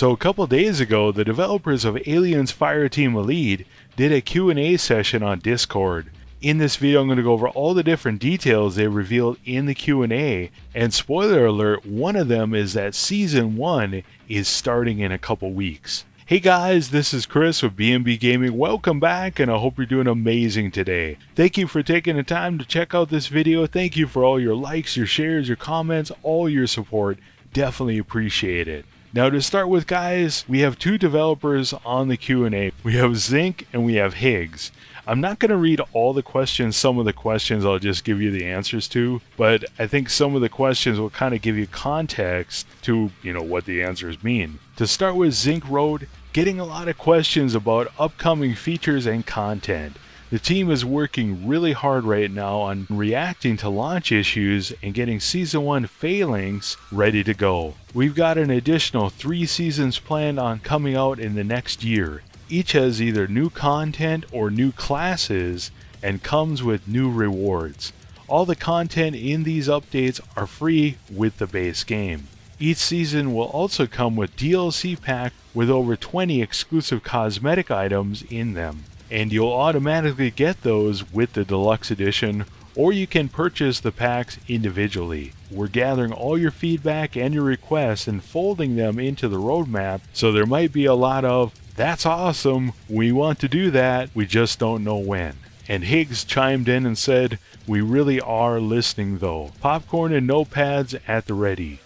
So a couple days ago, the developers of Aliens Fireteam Elite did a Q&A session on Discord. In this video, I'm going to go over all the different details they revealed in the Q&A, and spoiler alert, one of them is that Season 1 is starting in a couple weeks. Hey guys, this is Chris with B&B Gaming. Welcome back, and I hope you're doing amazing today. Thank you for taking the time to check out this video. Thank you for all your likes, your shares, your comments, all your support. Definitely appreciate it. Now to start with, guys, we have two developers on the Q&A. We have Zinc and we have Higgs. I'm not going to read all the questions. Some of the questions I'll just give you the answers to, but I think some of the questions will kind of give you context to, what the answers mean. To start with, Zinc wrote, getting a lot of questions about upcoming features and content. The team is working really hard right now on reacting to launch issues and getting Season 1 failings ready to go. We've got an additional 3 seasons planned on coming out in the next year. Each has either new content or new classes and comes with new rewards. All the content in these updates are free with the base game. Each season will also come with DLC pack with over 20 exclusive cosmetic items in them. And you'll automatically get those with the deluxe edition, or you can purchase the packs individually. We're gathering all your feedback and your requests and folding them into the roadmap, so there might be a lot of, that's awesome, we want to do that, we just don't know when. And Higgs chimed in and said, we really are listening though. Popcorn and notepads at the ready.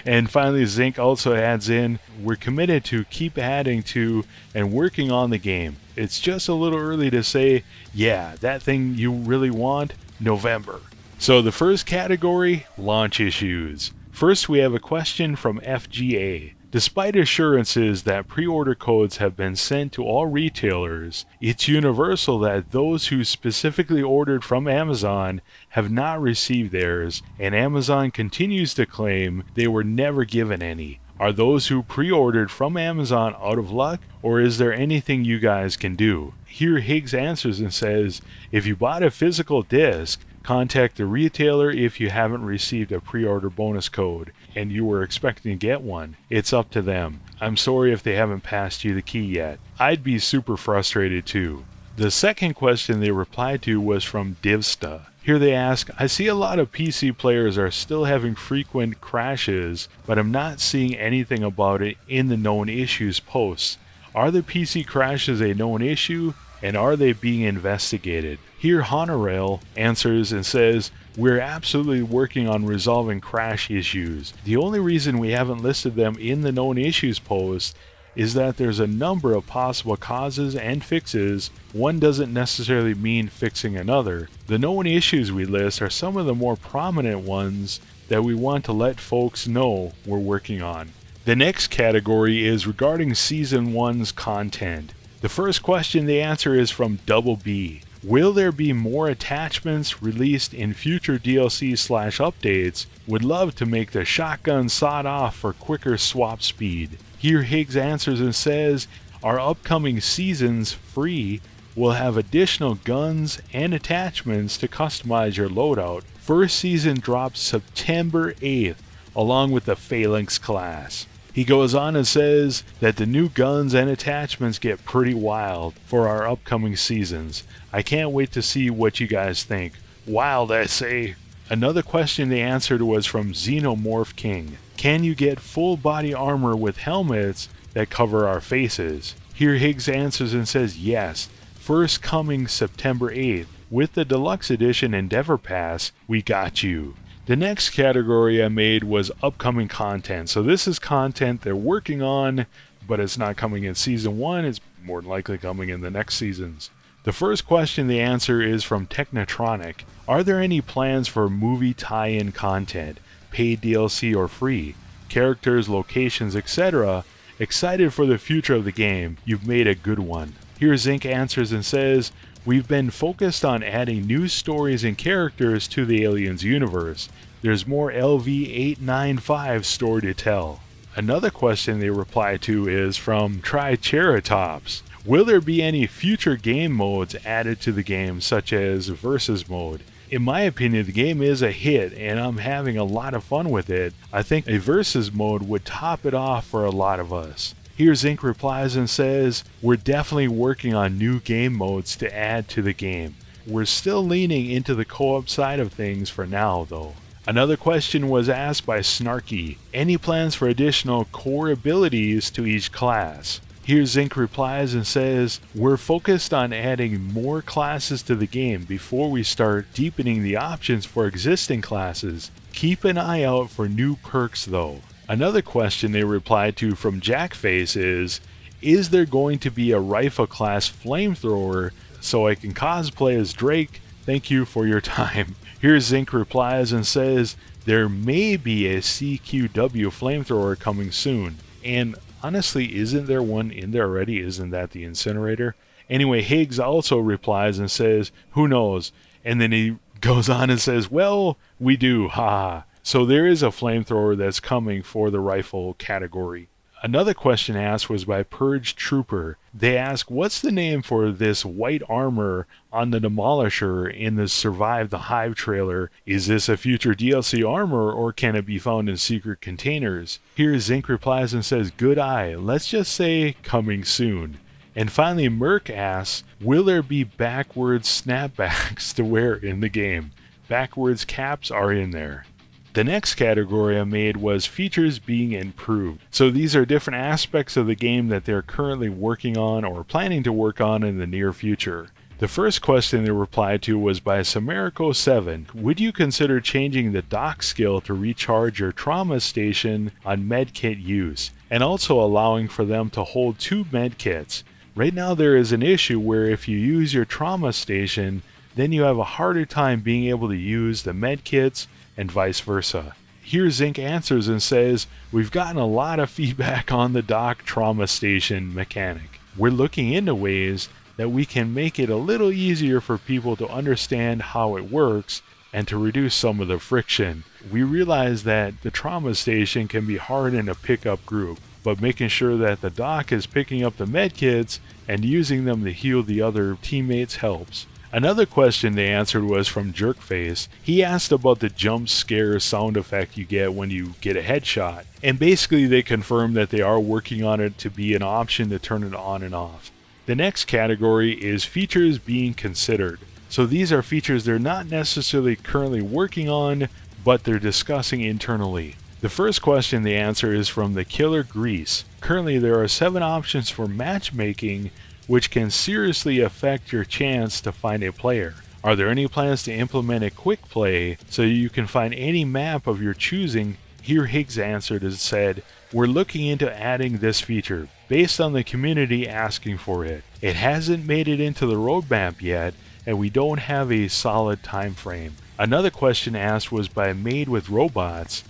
And finally, Zinc also adds in, we're committed to keep adding to and working on the game. It's just a little early to say, yeah, that thing you really want, November. So the first category, launch issues. First, we have a question from FGA. Despite assurances that pre-order codes have been sent to all retailers, it's universal that those who specifically ordered from Amazon have not received theirs, and Amazon continues to claim they were never given any. Are those who pre-ordered from Amazon out of luck, or is there anything you guys can do? Here Higgs answers and says, if you bought a physical disc, contact the retailer if you haven't received a pre-order bonus code and you were expecting to get one. It's up to them. I'm sorry if they haven't passed you the key yet. I'd be super frustrated too. The second question they replied to was from Divsta. Here they ask, I see a lot of PC players are still having frequent crashes, but I'm not seeing anything about it in the known issues posts. Are the PC crashes a known issue, and are they being investigated? Here Honorail answers and says, we're absolutely working on resolving crash issues. The only reason we haven't listed them in the known issues post is that there's a number of possible causes and fixes. One doesn't necessarily mean fixing another. The known issues we list are some of the more prominent ones that we want to let folks know we're working on. The next category is regarding Season 1's content. The first question they answer is from Double B. Will there be more attachments released in future DLC/updates? Would love to make the shotgun sawed off for quicker swap speed. Here Higgs answers and says, our upcoming seasons free will have additional guns and attachments to customize your loadout. First season drops September 8th, along with the Phalanx class. He goes on and says that the new guns and attachments get pretty wild for our upcoming seasons. I can't wait to see what you guys think. Wild, I say. Another question they answered was from Xenomorph King. Can you get full body armor with helmets that cover our faces? Here Higgs answers and says yes. First coming September 8th. With the Deluxe Edition Endeavor Pass, we got you. The next category I made was upcoming content. So this is content they're working on, but it's not coming in Season 1. It's more than likely coming in the next seasons. The first question the answer is from Technotronic. Are there any plans for movie tie-in content, paid DLC or free, characters, locations, etc.? Excited for the future of the game. You've made a good one. Here Zinc answers and says, we've been focused on adding new stories and characters to the Aliens universe. There's more LV-895 story to tell. Another question they reply to is from Triceratops. Will there be any future game modes added to the game, such as Versus mode? In my opinion, the game is a hit, and I'm having a lot of fun with it. I think a versus mode would top it off for a lot of us. Here Zinc replies and says, we're definitely working on new game modes to add to the game. We're still leaning into the co-op side of things for now, though. Another question was asked by Snarky. Any plans for additional core abilities to each class? Here Zinc replies and says, we're focused on adding more classes to the game before we start deepening the options for existing classes. Keep an eye out for new perks though. Another question they replied to from Jackface is there going to be a rifle class flamethrower so I can cosplay as Drake? Thank you for your time. Here Zinc replies and says, there may be a CQW flamethrower coming soon. And honestly, isn't there one in there already? Isn't that the incinerator? Anyway, Higgs also replies and says, who knows? And then he goes on and says, well, we do, haha. So there is a flamethrower that's coming for the rifle category. Another question asked was by Purge Trooper. They ask, what's the name for this white armor on the Demolisher in the Survive the Hive trailer? Is this a future DLC armor or can it be found in secret containers? Here Zinc replies and says, good eye, let's just say coming soon. And finally Merc asks, will there be backwards snapbacks to wear in the game? Backwards caps are in there. The next category I made was features being improved. So these are different aspects of the game that they're currently working on or planning to work on in the near future. The first question they replied to was by Samerico7. Would you consider changing the dock skill to recharge your trauma station on medkit use, and also allowing for them to hold 2 medkits? Right now there is an issue where if you use your trauma station, then you have a harder time being able to use the medkits and vice versa. Here Zinc answers and says, we've gotten a lot of feedback on the dock trauma station mechanic. We're looking into ways that we can make it a little easier for people to understand how it works and to reduce some of the friction. We realize that the trauma station can be hard in a pickup group, but making sure that the dock is picking up the medkits and using them to heal the other teammates helps. Another question they answered was from Jerkface. He asked about the jump scare sound effect you get when you get a headshot. And basically they confirmed that they are working on it to be an option to turn it on and off. The next category is features being considered. So these are features they're not necessarily currently working on, but they're discussing internally. The first question they answer is from the Killer Grease. Currently there are 7 options for matchmaking which can seriously affect your chance to find a player. Are there any plans to implement a quick play so you can find any map of your choosing? Here Higgs answered and said, we're looking into adding this feature based on the community asking for it. It hasn't made it into the roadmap yet and we don't have a solid time frame. Another question asked was by Made with Robots.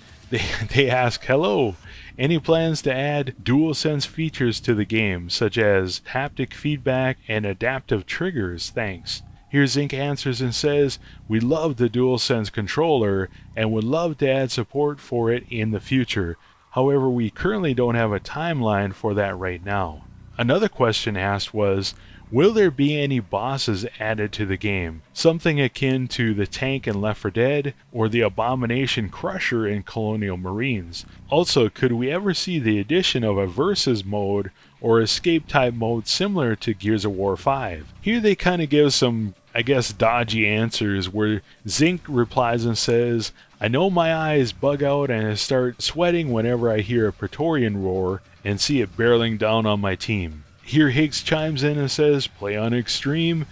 They ask, hello, any plans to add DualSense features to the game, such as haptic feedback and adaptive triggers? Thanks. Here Zinc answers and says, we love the DualSense controller and would love to add support for it in the future. However, we currently don't have a timeline for that right now. Another question asked was, will there be any bosses added to the game? Something akin to the tank in Left 4 Dead or the Abomination Crusher in Colonial Marines. Also, could we ever see the addition of a versus mode or escape type mode similar to Gears of War 5? Here they kind of give some, I guess, dodgy answers where Zinc replies and says, I know my eyes bug out and I start sweating whenever I hear a Praetorian roar and see it barreling down on my team. Here Higgs chimes in and says, play on extreme,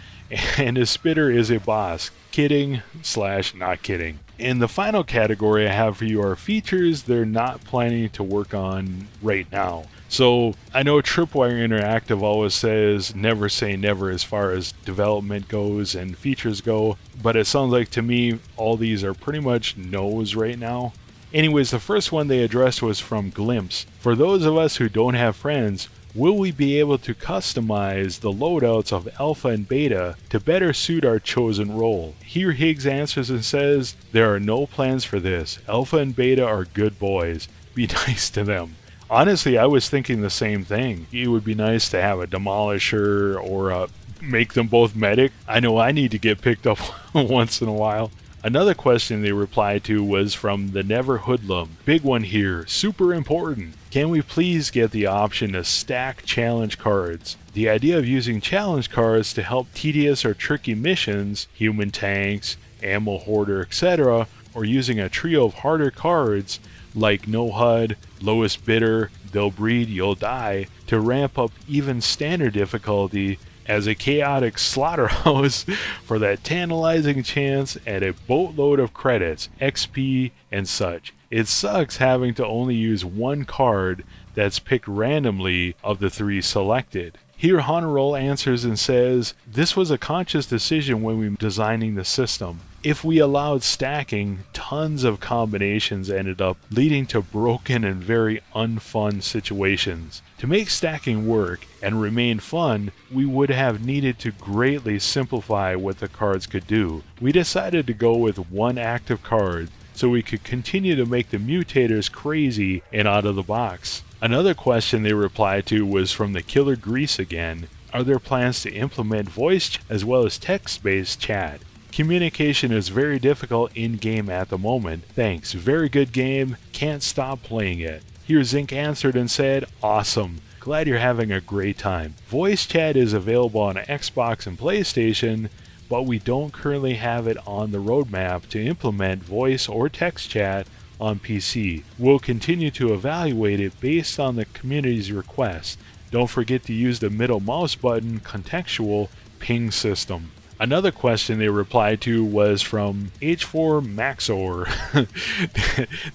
and a spitter is a boss. Kidding / not kidding. And the final category I have for you are features they're not planning to work on right now. So I know Tripwire Interactive always says never say never as far as development goes and features go, but it sounds like to me all these are pretty much no's right now. Anyways, the first one they addressed was from Glimpse. For those of us who don't have friends, will we be able to customize the loadouts of Alpha and Beta to better suit our chosen role? Here Higgs answers and says, there are no plans for this. Alpha and Beta are good boys. Be nice to them. Honestly, I was thinking the same thing. It would be nice to have a Demolisher or make them both medic. I know I need to get picked up once in a while. Another question they replied to was from the Never Hoodlum. Big one here, super important. Can we please get the option to stack challenge cards? The idea of using challenge cards to help tedious or tricky missions, human tanks, ammo hoarder, etc., or using a trio of harder cards like No HUD, Lowest Bidder, They'll Breed, You'll Die, to ramp up even standard difficulty as a chaotic slaughterhouse for that tantalizing chance at a boatload of credits, XP, and such. It sucks having to only use one card that's picked randomly of the 3 selected. Here Honorol answers and says, this was a conscious decision when we were designing the system. If we allowed stacking, tons of combinations ended up leading to broken and very unfun situations. To make stacking work and remain fun, we would have needed to greatly simplify what the cards could do. We decided to go with one active card so we could continue to make the mutators crazy and out of the box. Another question they replied to was from the Killer Grease again. Are there plans to implement voice as well as text-based chat? Communication is very difficult in-game at the moment. Thanks, very good game, can't stop playing it. Here Zinc answered and said, awesome, glad you're having a great time. Voice chat is available on Xbox and PlayStation, but we don't currently have it on the roadmap to implement voice or text chat on PC. We'll continue to evaluate it based on the community's request. Don't forget to use the middle mouse button contextual ping system. Another question they replied to was from H4 Maxor.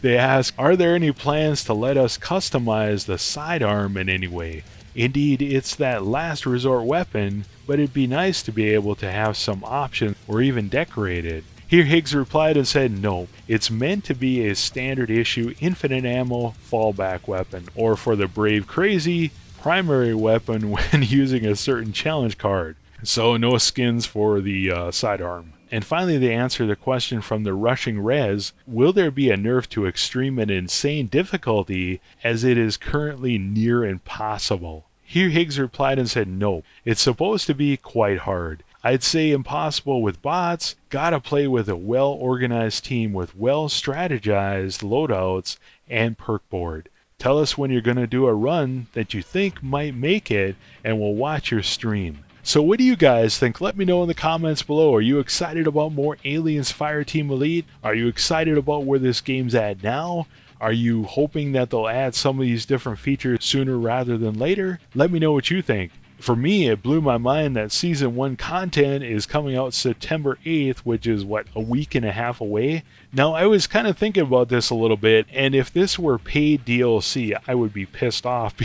They ask, are there any plans to let us customize the sidearm in any way? Indeed, it's that last resort weapon, but it'd be nice to be able to have some options or even decorate it. Here Higgs replied and said, no, it's meant to be a standard issue infinite ammo fallback weapon, or for the brave crazy, primary weapon when using a certain challenge card. So no skins for the sidearm. And finally they answer the question from the Rushing Rez, will there be a nerf to extreme and insane difficulty as it is currently near impossible? Here Higgs replied and said no, it's supposed to be quite hard. I'd say impossible with bots, gotta play with a well-organized team with well-strategized loadouts and perk board. Tell us when you're gonna do a run that you think might make it and we'll watch your stream. So what do you guys think? Let me know in the comments below. Are you excited about more Aliens Fireteam Elite? Are you excited about where this game's at now? Are you hoping that they'll add some of these different features sooner rather than later? Let me know what you think. For me, it blew my mind that Season 1 content is coming out September 8th, which is, a week and a half away? Now, I was kind of thinking about this a little bit, and if this were paid DLC, I would be pissed off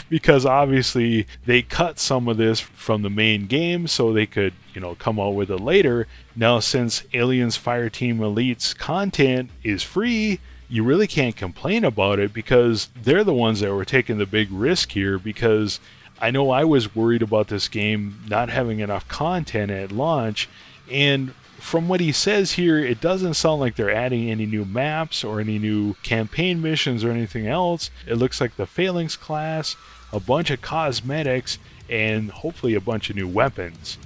because obviously they cut some of this from the main game so they could, come out with it later. Now, since Aliens Fireteam Elite's content is free, you really can't complain about it because they're the ones that were taking the big risk here, because I know I was worried about this game not having enough content at launch, and from what he says here, it doesn't sound like they're adding any new maps or any new campaign missions or anything else. It looks like the Phalanx class, a bunch of cosmetics, and hopefully a bunch of new weapons.